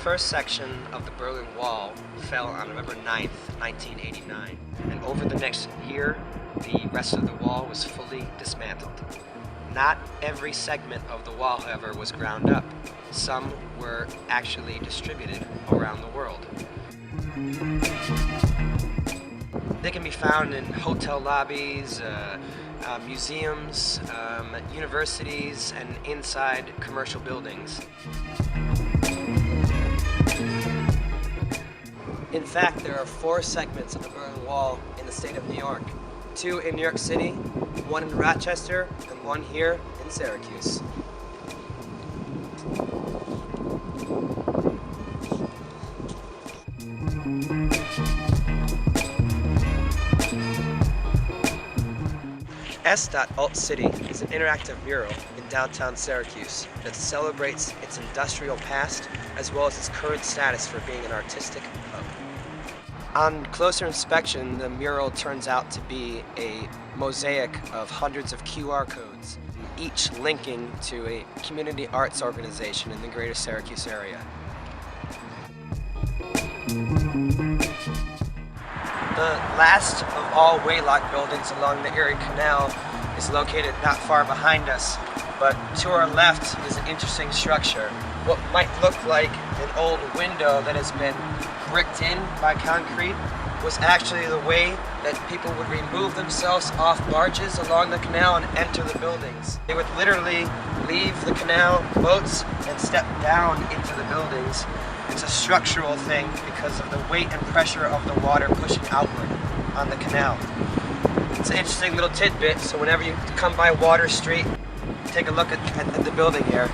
first section of the Berlin Wall fell on November 9th, 1989, and over the next year, the rest of the wall was fully dismantled. Not every segment of the wall, however, was ground up. Some were actually distributed around the world. They can be found in hotel lobbies, museums, universities, and inside commercial buildings. In fact, there are 4 segments of the Berlin Wall in the state of New York. 2 in New York City, 1 in Rochester, and 1 here in Syracuse. S.Alt City is an interactive mural in downtown Syracuse that celebrates its industrial past as well as its current status for being an artistic hub. On closer inspection, the mural turns out to be a mosaic of hundreds of QR codes, each linking to a community arts organization in the greater Syracuse area. The last of all Waylock buildings along the Erie Canal is located not far behind us, but to our left is an interesting structure. What might look like an old window that has been bricked in by concrete was actually the way that people would remove themselves off barges along the canal and enter the buildings. They would literally leave the canal boats and step down into the buildings. It's a structural thing because of the weight and pressure of the water pushing outward on the canal. It's an interesting little tidbit, so whenever you come by Water Street, take a look at the building here.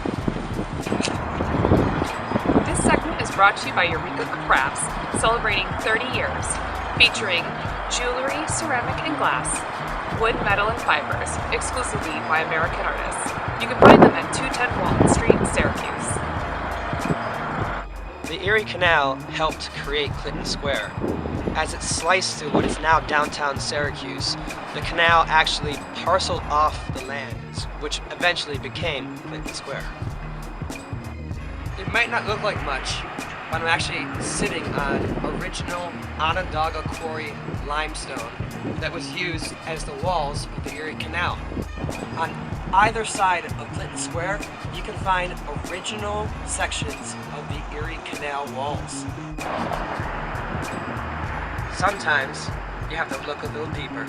This segment is brought to you by Eureka Crafts, celebrating 30 years, featuring jewelry, ceramic, and glass, wood, metal, and fibers, exclusively by American artists. You can find them at 210 Walton Street in Syracuse. The Erie Canal helped create Clinton Square. As it sliced through what is now downtown Syracuse, the canal actually parceled off the land, which eventually became Clinton Square. It might not look like much, but I'm actually sitting on original Onondaga Quarry limestone that was used as the walls of the Erie Canal. On either side of Clinton Square, you can find original sections of the Erie Canal walls. Sometimes you have to look a little deeper.